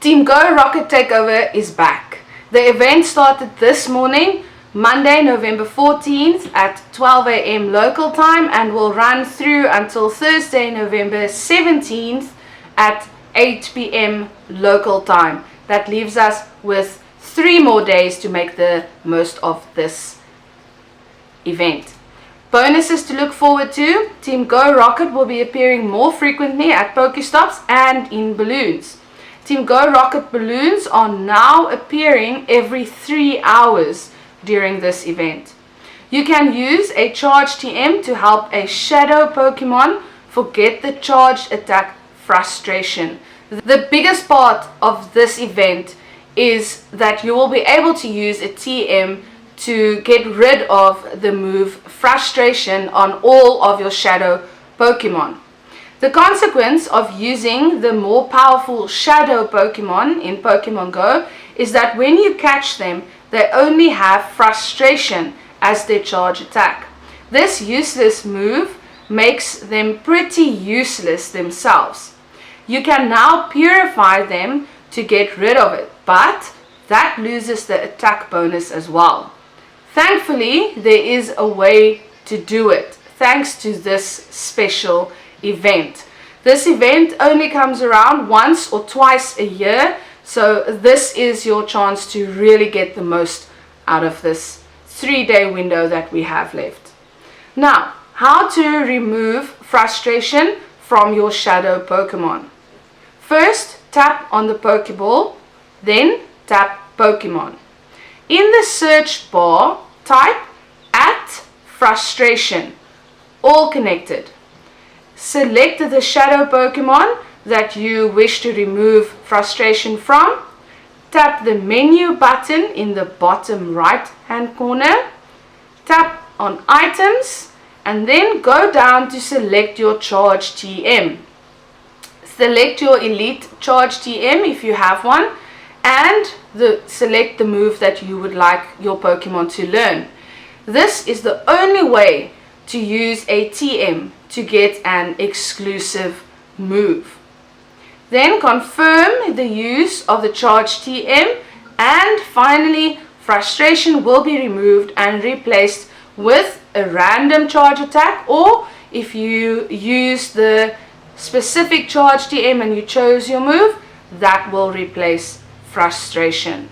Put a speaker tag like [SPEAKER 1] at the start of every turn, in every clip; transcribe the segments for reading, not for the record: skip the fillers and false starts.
[SPEAKER 1] Team GO Rocket Takeover is back. The event started this morning, Monday, November 14th at 12 a.m. local time and will run through until Thursday, November 17th at 8 p.m. local time. That leaves us with 3 more days to make the most of this event. Bonuses to look forward to: Team GO Rocket will be appearing more frequently at Pokestops and in balloons. Team GO Rocket balloons are now appearing every 3 hours during this event. You can use a charge TM to help a shadow Pokemon forget the charged attack frustration. The biggest part of this event is that you will be able to use a TM to get rid of the move frustration on all of your shadow Pokemon. The consequence of using the more powerful shadow Pokemon in Pokemon Go is that when you catch them, they only have frustration as their charge attack. This useless move makes them pretty useless themselves. You can now purify them to get rid of it, but that loses the attack bonus as well. Thankfully, there is a way to do it thanks to this special event. This event only comes around once or twice a year, so this is your chance to really get the most out of this 3-day window that we have left. Now, how to remove frustration from your shadow Pokemon. First, tap on the Pokeball, then tap Pokemon. In the search bar, type @frustration, all connected. Select the shadow Pokemon that you wish to remove frustration from. Tap the menu button in the bottom right hand corner. Tap on items and then go down to select your charge TM. Select your elite charge TM if you have one, and select the move that you would like your Pokemon to learn. This is the only way to use a TM to get an exclusive move. Then confirm the use of the charge TM, and finally frustration will be removed and replaced with a random charge attack, or if you use the specific charge TM and you chose your move, that will replace frustration.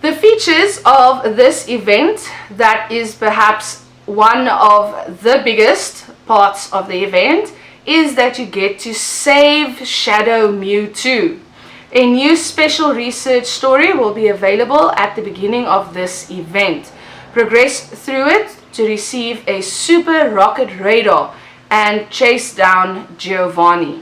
[SPEAKER 1] The features of this event, that is perhaps one of the biggest parts of the event, is that you get to save Shadow Mewtwo. A new special research story will be available at the beginning of this event. Progress through it to receive a super rocket radar and chase down Giovanni.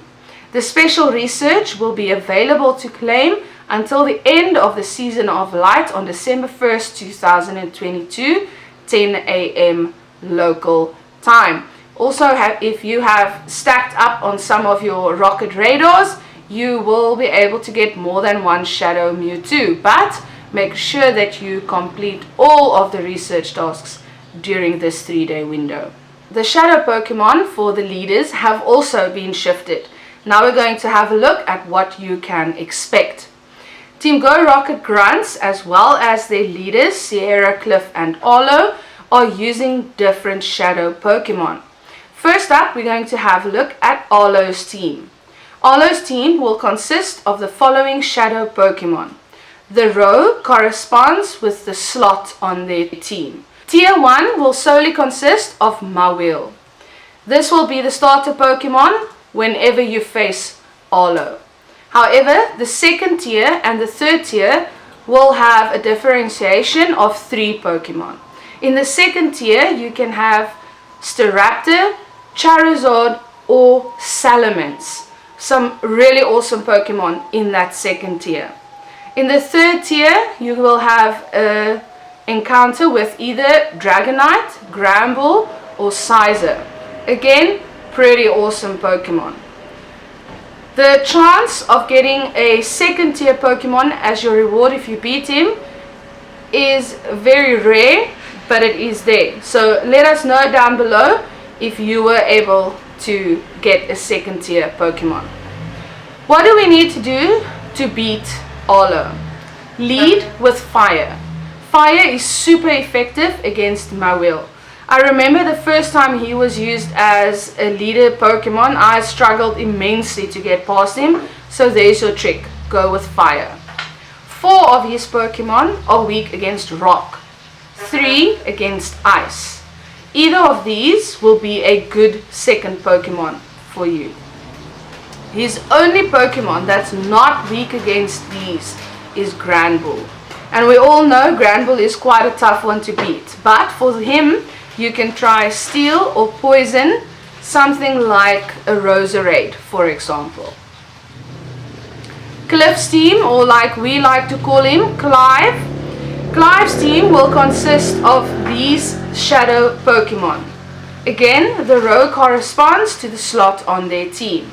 [SPEAKER 1] The special research will be available to claim until the end of the Season of Light on December 1st, 2022, 10 a.m. local time. Also, if you have stacked up on some of your rocket radars, you will be able to get more than one Shadow Mewtwo, but make sure that you complete all of the research tasks during this 3-day window. The shadow Pokemon for the leaders have also been shifted. Now we're going to have a look at what you can expect. Team GO Rocket Grunts, as well as their leaders Sierra, Cliff and Arlo, are using different shadow Pokemon. First up, we're going to have a look at Arlo's team. Arlo's team will consist of the following shadow Pokemon. The row corresponds with the slot on their team. Tier 1 will solely consist of Mawile. This will be the starter Pokemon whenever you face Arlo. However, the second tier and the third tier will have a differentiation of 3 Pokemon. In the second tier, you can have Staraptor, Charizard or Salamence. Some really awesome Pokemon in that second tier. In the third tier, you will have an encounter with either Dragonite, Gramble or Scizor. Again, pretty awesome Pokemon. The chance of getting a second tier Pokemon as your reward if you beat him is very rare, but it is there. So let us know down below if you were able to get a second tier Pokemon. What do we need to do to beat Arlo. Lead with Fire. Fire is super effective against Mawile. I remember the first time he was used as a leader Pokemon, I struggled immensely to get past him, so there's your trick, go with Fire. 4 of his Pokemon are weak against Rock, 3 against Ice. Either of these will be a good second Pokemon for you. His only Pokemon that's not weak against these is Granbull. And we all know Granbull is quite a tough one to beat, but for him you can try Steel or Poison, something like a Roserade, for example. Cliff's team, or like we like to call him, Clive. Clive's team will consist of these Shadow Pokemon. Again, the row corresponds to the slot on their team.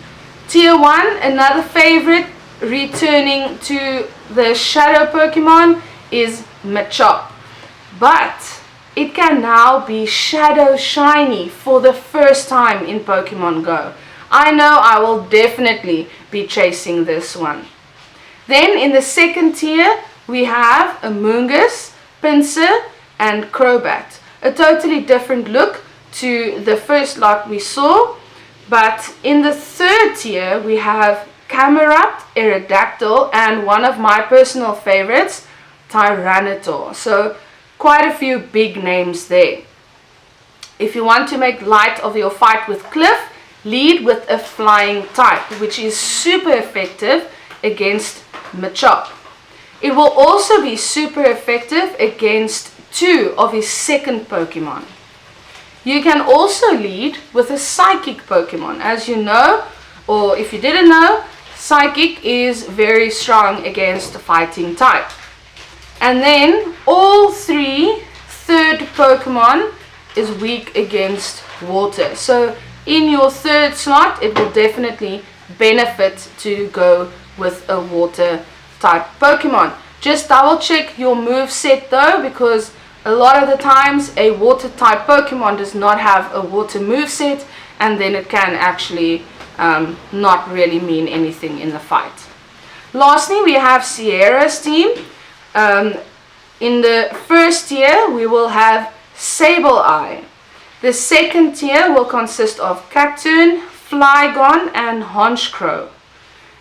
[SPEAKER 1] Tier 1, another favorite returning to the Shadow Pokemon is Machop. But it can now be Shadow Shiny for the first time in Pokemon Go. I know I will definitely be chasing this one. Then in the second tier we have Amoonguss, Pinsir and Crobat. A totally different look to the first lot we saw. But in the third tier we have Camerupt, Aerodactyl and one of my personal favorites, Tyranitar. So quite a few big names there. If you want to make light of your fight with Cliff, lead with a flying type, which is super effective against Machop. It will also be super effective against 2 of his second Pokemon. You can also lead with a Psychic Pokemon. As you know, or if you didn't know, Psychic is very strong against the fighting type. And then all 3 third Pokemon is weak against water. So in your third slot, it will definitely benefit to go with a water type Pokemon. Just double check your move set though, because a lot of the times a water type Pokemon does not have a water move set, and then it can actually not really mean anything in the fight. Lastly, we have Sierra's team. In the first tier we will have Sableye. The second tier will consist of Cacturne, Flygon and Honchkrow.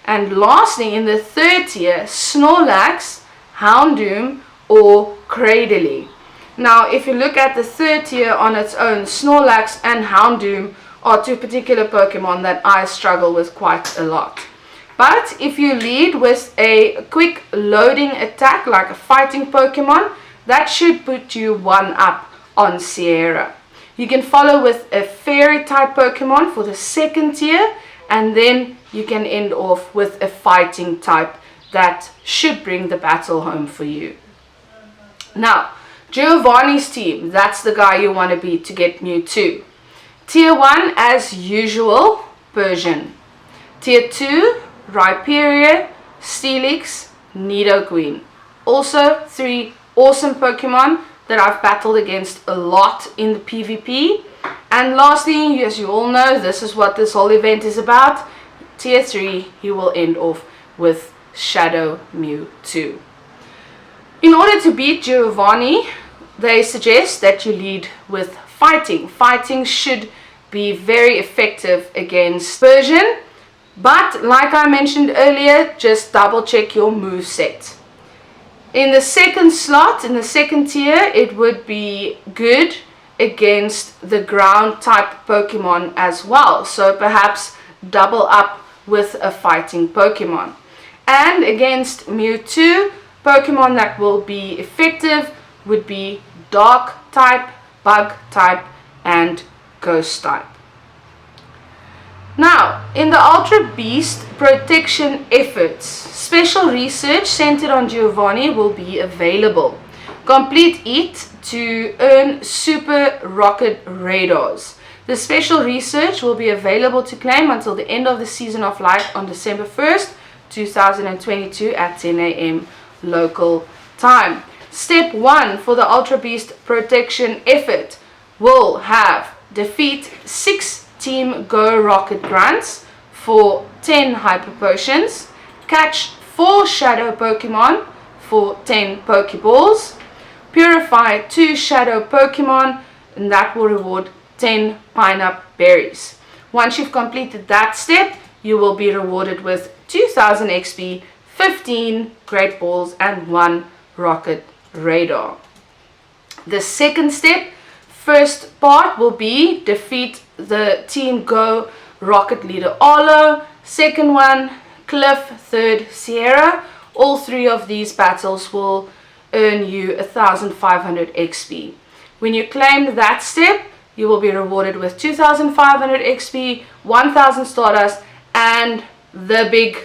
[SPEAKER 1] And lastly, in the third tier, Snorlax, Houndoom or Cradily. Now if you look at the third tier on its own, Snorlax and Houndoom are 2 particular Pokemon that I struggle with quite a lot. But if you lead with a quick loading attack like a fighting Pokemon, that should put you 1 up on Sierra. You can follow with a Fairy type Pokemon for the second tier, and then you can end off with a fighting type that should bring the battle home for you. Now, Giovanni's team, that's the guy you want to beat to get Mewtwo. Tier 1, as usual, Persian. Tier 2, Rhyperior, Steelix, Nidoqueen. Also 3 awesome Pokemon that I've battled against a lot in the PvP. And lastly, as you all know, this is what this whole event is about. Tier 3, you will end off with Shadow Mewtwo. In order to beat Giovanni, they suggest that you lead with fighting. Fighting should be very effective against Persian, but like I mentioned earlier, just double check your move set. In the second slot, in the second tier, it would be good against the ground type Pokemon as well. So perhaps double up with a fighting Pokemon. And against Mewtwo, Pokemon that will be effective would be Dark type, Bug type and Ghost type. Now, in the Ultra Beast protection efforts, special research centered on Giovanni will be available. Complete it to earn Super Rocket Radars. The special research will be available to claim until the end of the Season of Light on December 1st, 2022 at 10 AM local time. Step 1 for the Ultra Beast protection effort will have defeat 6 Team GO Rocket Grunts for 10 Hyper Potions, catch 4 Shadow Pokemon for 10 Pokeballs. Purify 2 Shadow Pokemon, and that will reward 10 Pineapple Berries. Once you've completed that step, you will be rewarded with 2000 XP, 15 Great Balls, and 1 Rocket Radar. The second step, first part, will be defeat the Team Go Rocket leader Arlo. Second one, Cliff. Third, Sierra. All 3 of these battles will earn you 1500 XP. When you claim that step, you will be rewarded with 2500 XP, 1000 Stardust, and the big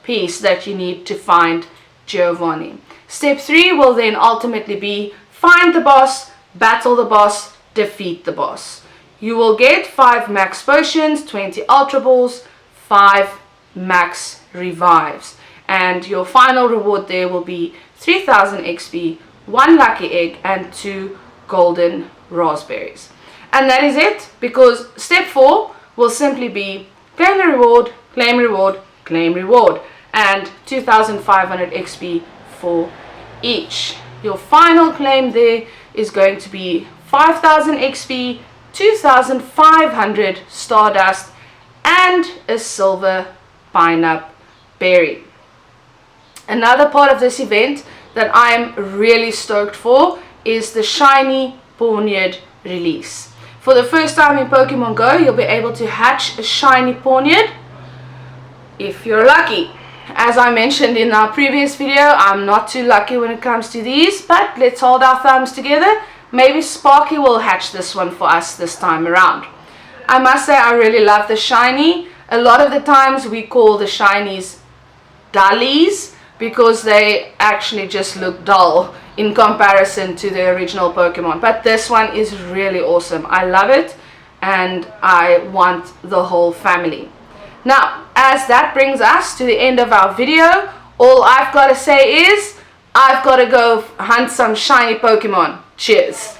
[SPEAKER 1] piece that you need to find Giovanni. Step 3 will then ultimately be find the boss, battle the boss, defeat the boss. You will get 5 max potions, 20 ultra balls, 5 max revives, and your final reward there will be 3000 XP, 1 lucky egg, and 2 golden raspberries. And that is it, because step 4 will simply be claim the reward, claim reward, claim reward, and 2500 XP for each. Your final claim there is going to be 5000 XP, 2500 Stardust, and a silver pineapple berry. Another part of this event that I'm really stoked for is the shiny Pawniard release. For the first time in Pokemon Go, you'll be able to hatch a shiny Pawniard if you're lucky. As I mentioned in our previous video, I'm not too lucky when it comes to these, but let's hold our thumbs together. Maybe Sparky will hatch this one for us this time around. I must say I really love the shiny. A lot of the times we call the shinies dullies because they actually just look dull in comparison to the original Pokemon. But this one is really awesome. I love it and I want the whole family. Now, as that brings us to the end of our video, all I've got to say is I've got to go hunt some shiny Pokemon. Cheers.